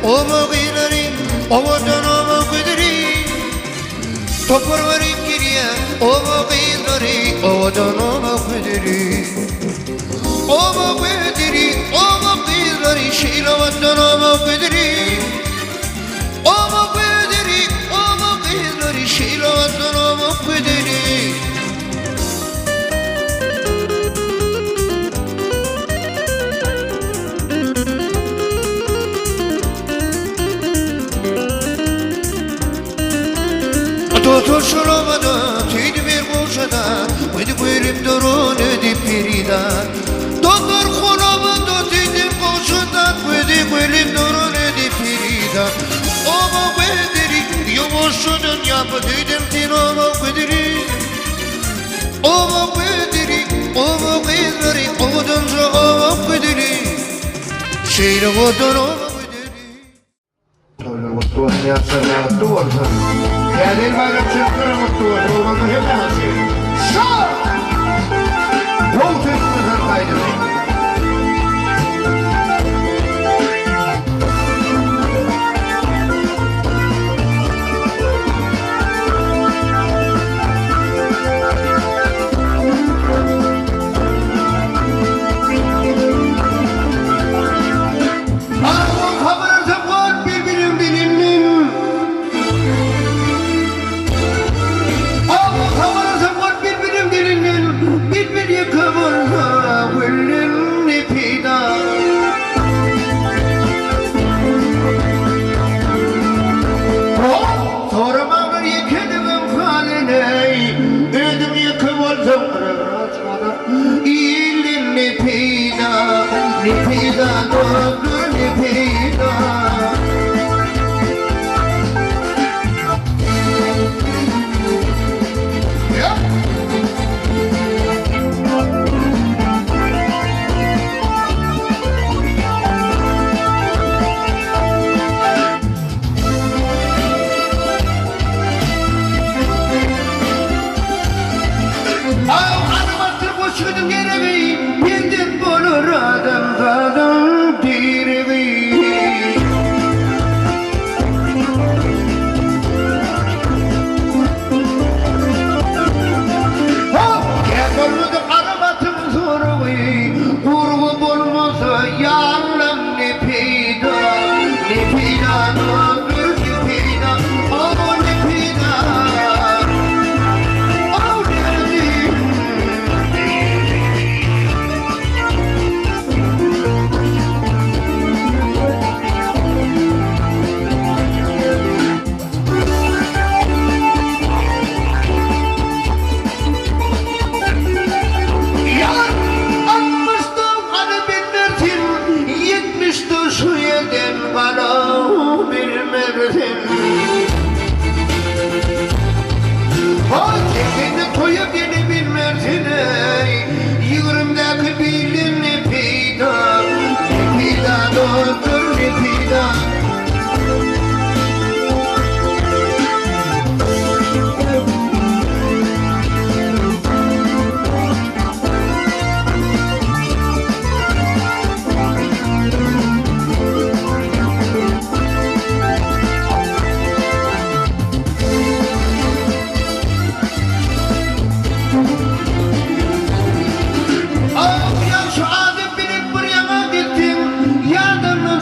Oma gıydari Ovadan oma gıydari Topar varıp geriye Oma gıydari Ovadan oma gıydari Oma gıydari Oma gıydari Şilavatan oma gıydari Oma gıydari Oma gıydari Şilavatan oma gıydari Doktor şuramada, teydi bir boşada, uydu koyup durun ödip perida. Doktor şuramada, teydi boşada, uydu koyup durun ödip perida. Oma bederi, yavaşçının yapı teydim tin oma bederi. Oma bederi, oma bederi, odanca oma bederi. Şeyle odan oma bederi. Öyle mutlu olsun, yaşlarına mutlu olsun. Yani bayram çocuklara mutlu olsun, olmazsa hep nasıl? Şah! Yol tüzünü kaydırın.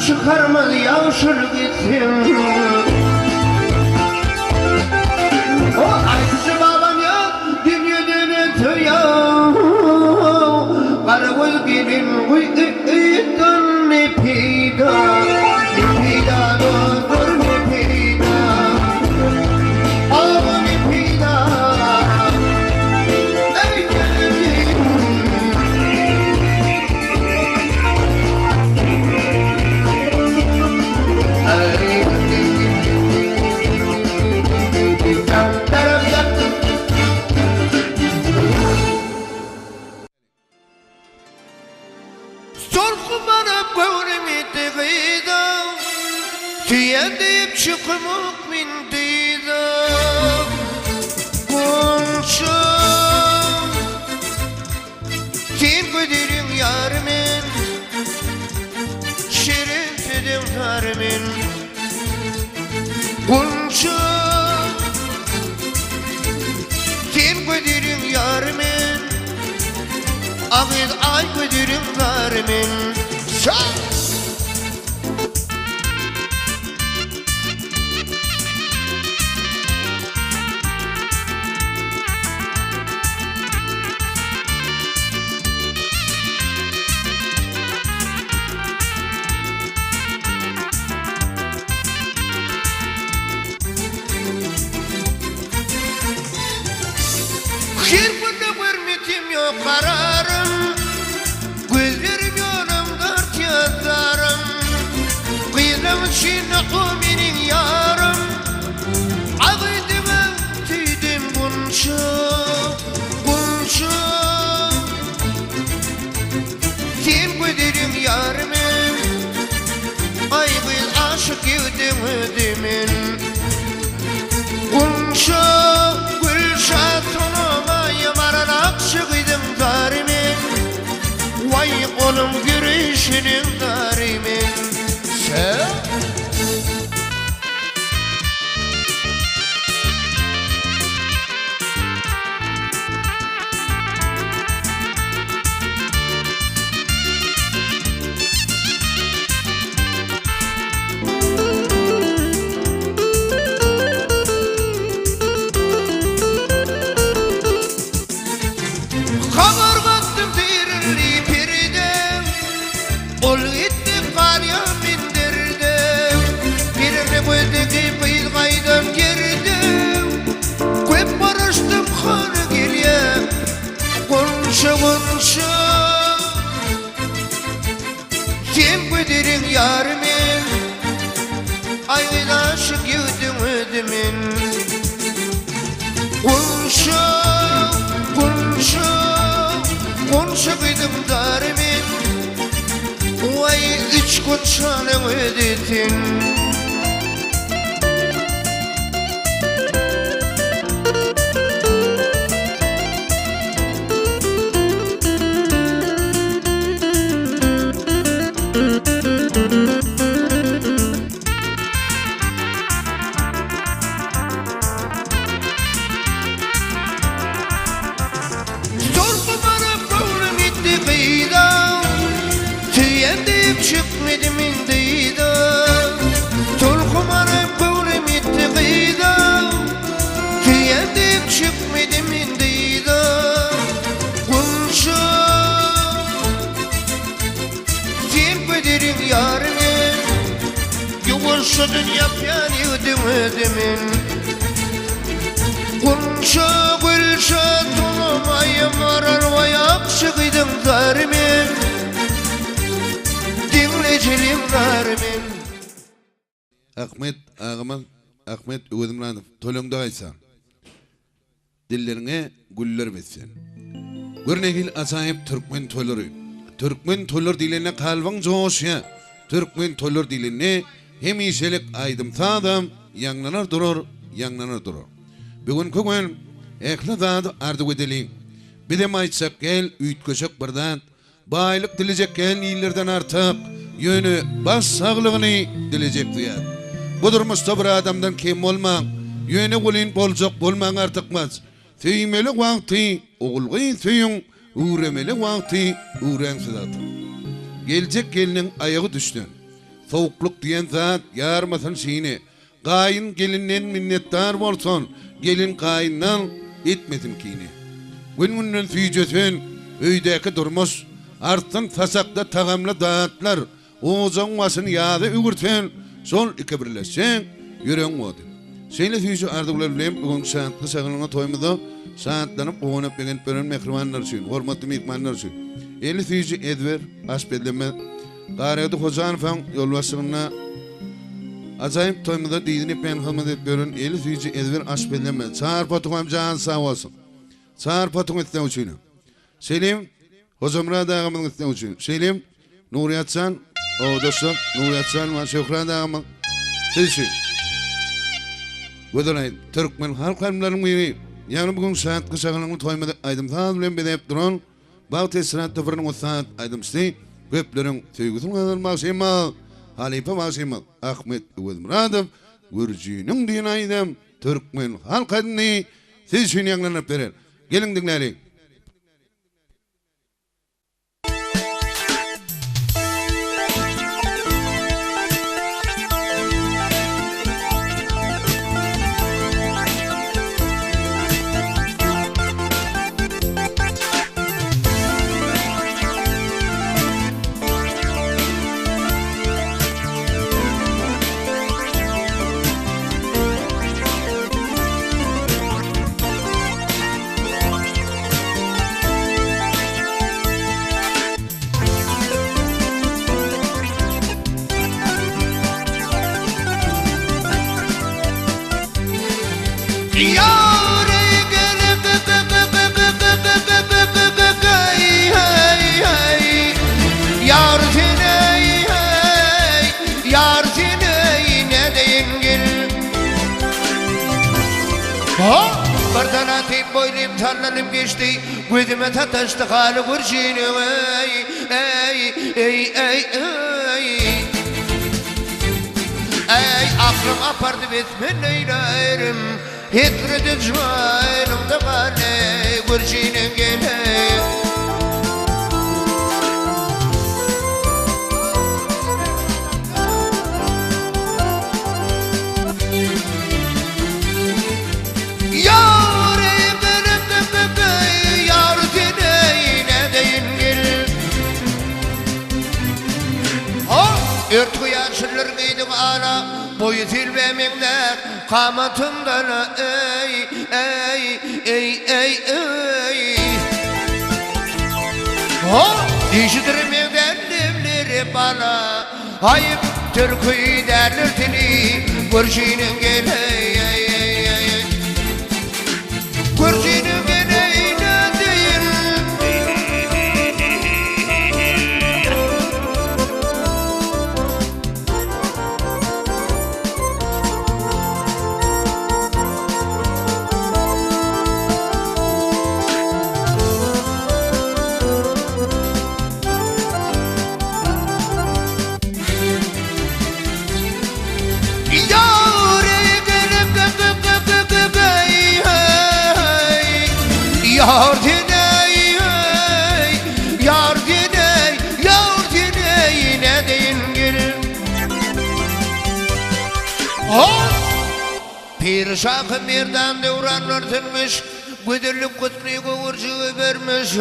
Çıkarmadı yavşır gitsin. O ayrıca babam ya dünyadan ötüyor. Karakoy gelin uyutun ne pida. Ne pida doğdur ne pida. Ama ne pida. Ey gelin. Tüyendeyip çıkmak min didam Konşum Kim güdürüm yarımın Şerefe edin zarmin Bunca Sen gödürün yarmin Ağız ay gödürün zarmin Şah Her günde hürmetim yok kararım Gözlerim yolumdur tiyatlarım Kıyılım için o benim yarım Ağıydıma tüydüm bunca Bunca Sen gözlerim yarımın Ay kız aşık yudum ödümün Bunca Gülşah sonuma yamaran akşıkıydım darimin Vay kolum gürüşünün darimin Sen Kabargattım tirirli piride Ol gittim karya bindirde Birini gödeki bıyıl kaydım girdim Köp barıştım kanı gelye Konşa konşa Sen göderin yarımın Ayın aşık yudum ödümün Konşa Konşa kıydım darimin Vay üç konşanın ödetin Çıkmadım indiydi Tulkumarım kıvrım itti kıydı Tüyendim çıkmadım indiydi Kunşu Sen göderin yarını Yuvuşudun yapyan yudum ödümün Kunşu gülşü tulumayım arar Vay akşıkıydım zarımın Ahmet ağaman Ahmet Ödümranov tolongda aysan dillerine güller betsen Görnegil asayip Türkmen tolur diline kalvan joşya Türkmen tolur diline hemişelik aydım sağdam yanlanar durur Bugün kugün ekli dadı ardı edelim Bir de maytsak gel üytköşek birden Baylık dilecek gel iyilerden artık Yönü bas sağlığını dilecek duyar Budur Mustafa bir adamdan kim olman Yönü kulin bolcak bolman artıkmaz Tüymeli vakti oğulgın tüyün Uğremeli vakti uğren sıdatı Gelecek gelinin ayağı düştün Soğukluk diyen zat yarmasın şeyini Kayın gelinden minnettar olsun Gelin kayından etmesin kini Gün tüycösün Öydeki durmuş Arttın fasakta tağamlı dağıtlar Oğuzun vasını yağdı ügürtün Sol iki birleşsen Yüren oğdu Seyle tüycü ardıqlar bileyim Bugün saatlı sağlığına toymadı Saatlanıp oğunup begin bölün mekrimanlar için Hormatlı mekmanlar için Eli tüycü Edver Asbedleme Qaraydı Hozanfan yolvasına Acayip toymadı Didinip ben hılmadı bölün Eli tüycü Edver Asbedleme Çağır patuğam can sağ olsun Çağır patuğum etten uçuyla Selim Hozamra dağımın etten uçuyla Selim Nuriyatsan O dostum Nuriyatsan ve Şökran dağımın Sizin Gödürayın Türkmen halklarımların mühimi Yani bugün saat kısağının toymadı aydım Sağ bilen bedep duran Bağ tesirat tıfırının o saat aydım size Köplerin tüygüsün alınmak şeyma Halife Vasımız Ahmet Özmuradov Gürcünün dinaydam Türkmen halk adını siz için yanlanıp verir. Gelin dinleyelim. Bardanatı boylum tarlanım geçti, gözüme tataştı halı kurşini. Ey aklım apardı bitmen eylerim, hitredi cümanımda kale kurşinin geleyim. Ört kıyaşırlar giydim ana, boyu tilbemimler kamatımdan İşitirim evdenlimleri bana, ayıp Türk'ü derler tini, Gürcünün geley, Gürcünün geley ne değil. Bir şahı mirdan devran örtülmüş, güdürlük kutluyu kuvurcuğu vermiş.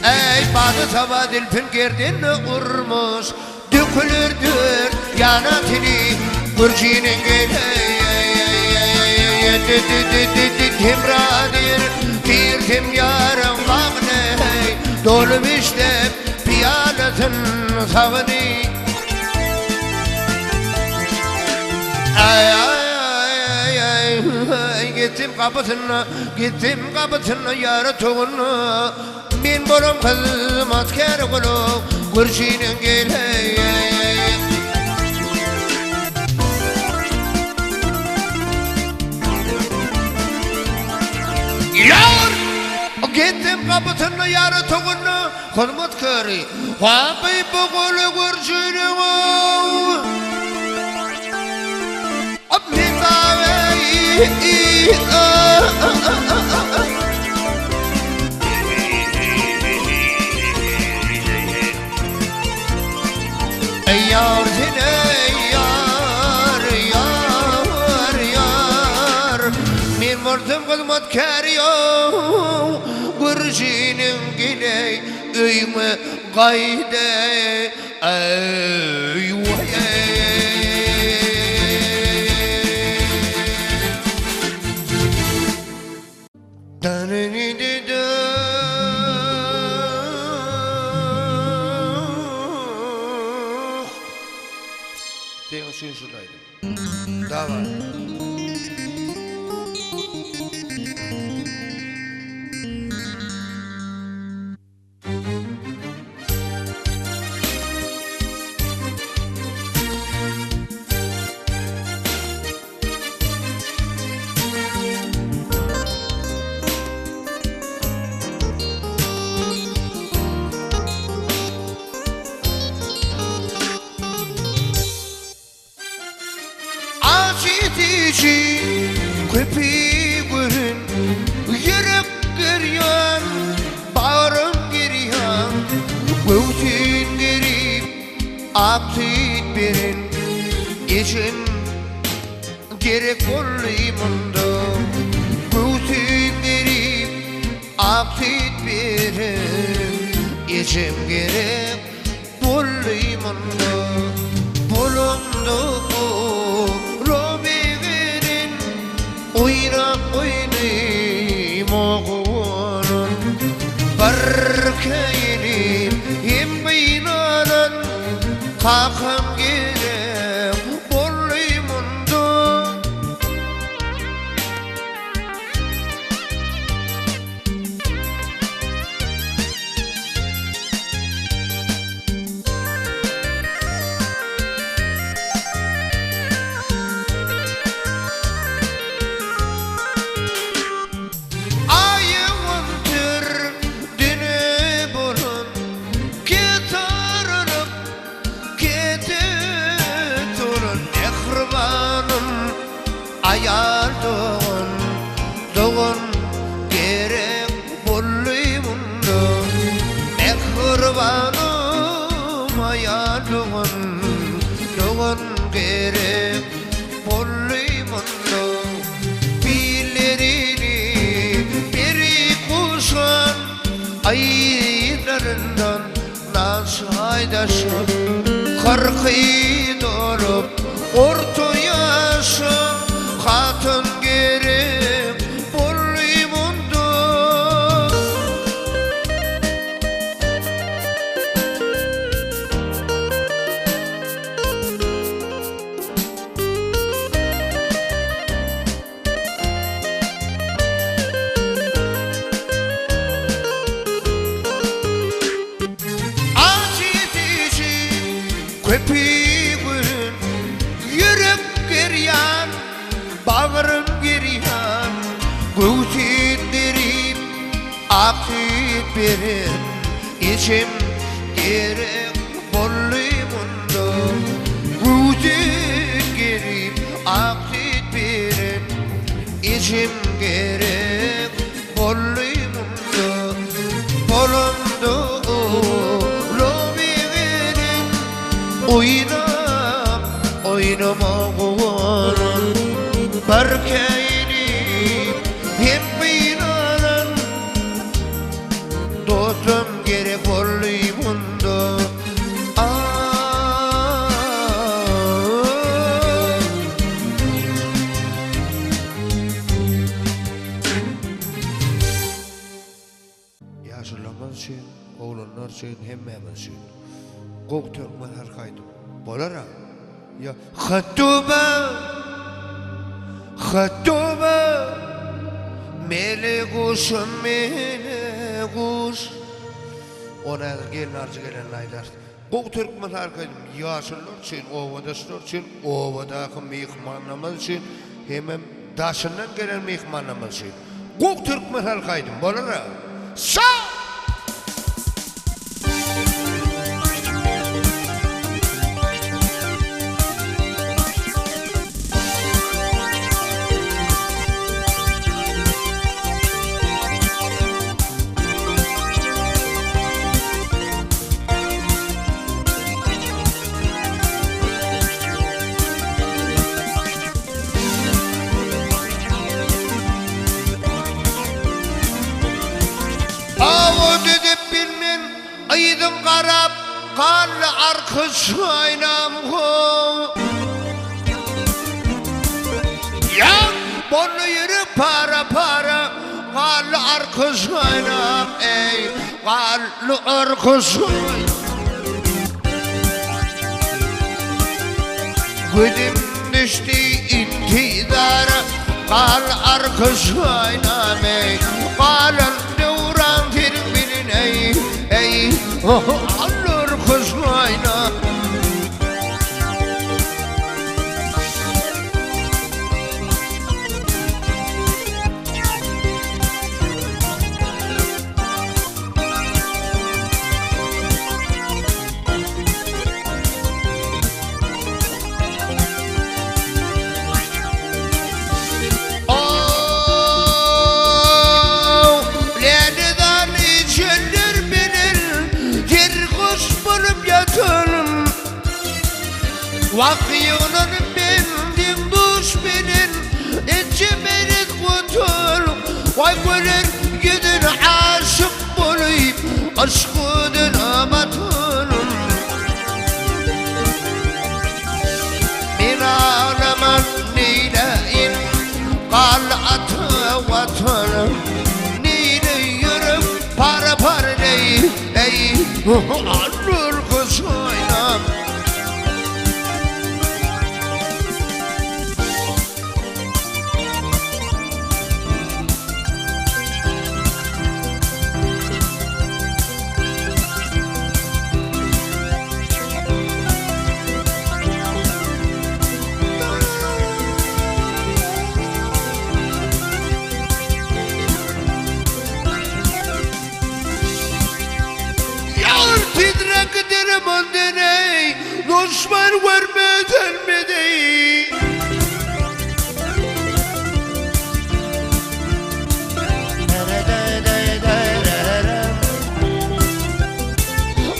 Ey badı tava dilpin girdin urmuş, dökülürdür yanatini Gürcünün geley. Timradir, tirtim yarım bağney, dolum işte piyaletın savını. Gittim kapısına yarı toğunu, min bolum kızım asker kulu Gürcünün geley. Gittim kapısına yarı toğunu, hürmet kırı Vapı bu kulu Gürcünün Yar seni yar yar yar, min murtum kızmat kariyo Gürcünün geley öyme gayde Şu şuradaydı. Daha var. dişi köpeği görün yürek geriyan bağrım geriyan göğsün gerip aksit verin içim gerek ollimunda göğsün gerip aksit verin içim gerek ollimunda bulundu Robi'nin oynak oynayım oğulun barkayını hem binadan kakam gerek bollimunda ayardın doğun gerek bollimunda mehribanım ayardın doğun gerek bollimunda billerini biri kuşan aylarından nasıl aydaşım kırkı dolup orta yaşım Hatun gerek bollimunda Acı dişi köpeği görün yürek geriyan bağrım geriyan göğsün derip aksit verin içim gerek bollimunda göğsün gerip aksit verin içim gerek bollimunda bolumda Robi'nin oynak oynamağın barkayını hem binadan dostum gerek bollimunda yaşlılar için, oğlanlar için, hemmemiz için Gök Türkmen harkaydım bolar ha ya Hattuba melekushum melekush ona gelin arzu gelen aylar Gök Türkmen harkaydım yaşlılar için, ovadaşlar için, ovadaki mihmanımız için hemen daşından gelen mihmanımız için Gök Türkmen harkaydım bolar ha sağ aydım qarab qanlı arkış aynam ya bonu yürü para qanlı arkış aynam ey qanlı arkış güdüm düştü intidara qanlı arkış aynam ey qanlı devran terbinin ey allur kızmayna Vakıyının bendin düşmenin İçimeniz kutul Vay göler gidin aşık bulayım Aşkıdın amatının Min ağlaman neyleyin Kal'atı vatanım Neyle yürüp para ney Ey anur kuşuyla Titrek mandene Düşman vermeden mi değil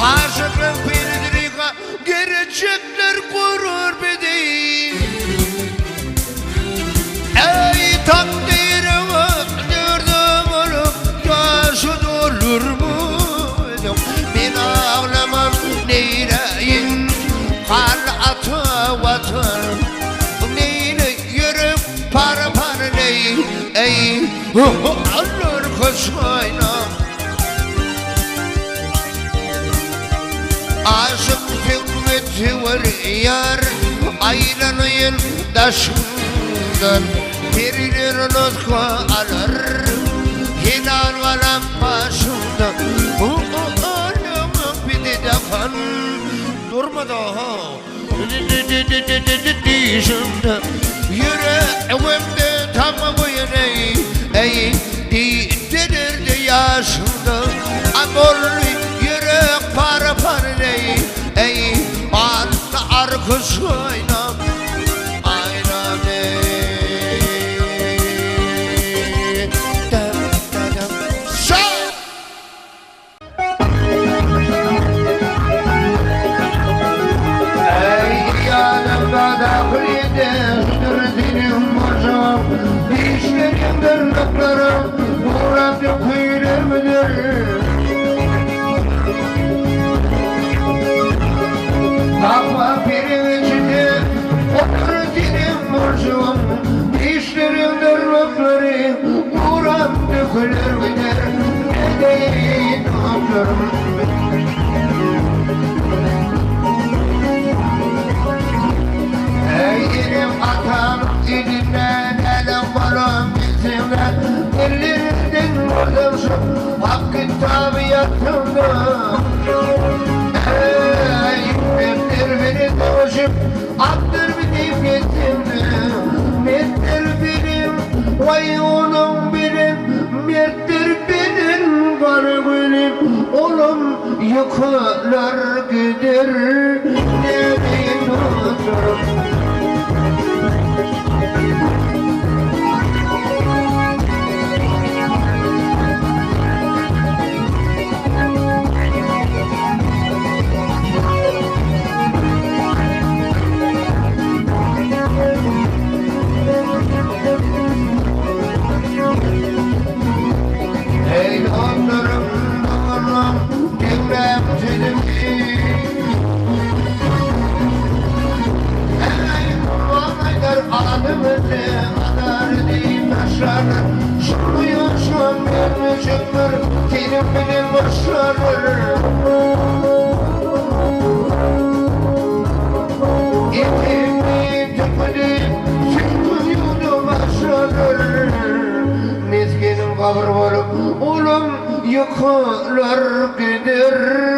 Aşıklık bir dirika Gelecekler kurur bir değil Ey takdirime Dördüm olup Yaşın olur mu Min ağlamam neyleyin Kal'atı vatan Neyle yürüp par ney Ey alır kuşmayla Aşık hükmeti var yar Aylanıyın daşından Birileri nutku alır Hilal valam başında Defan durma daha Dişimde yüreğimde tamam bu yine Ey delirdi yaşımda Amorlu yürek par ney Ey altta arkasıyla Ayna Kapma pirin içinde otur dilim borcum İşlerin dırlıkları uğram dökülür gider Nedeyin ömrüm Ey ilim atam ilimden elim varım bizimle Ellerindin vurdumsun hakkın tabiatımda Beni dolaşıp attır bir nefretimde Mettir benim vay oğlum benim Mettir benim garibim Oğlum yıkılar gider Ne bir oturup Şunu yaşam vermişimdir Senin benim başlarım Etimi tüpüdüm Sütün yudum aşarım Mezginim kabır olup Oğlum yıkılır gider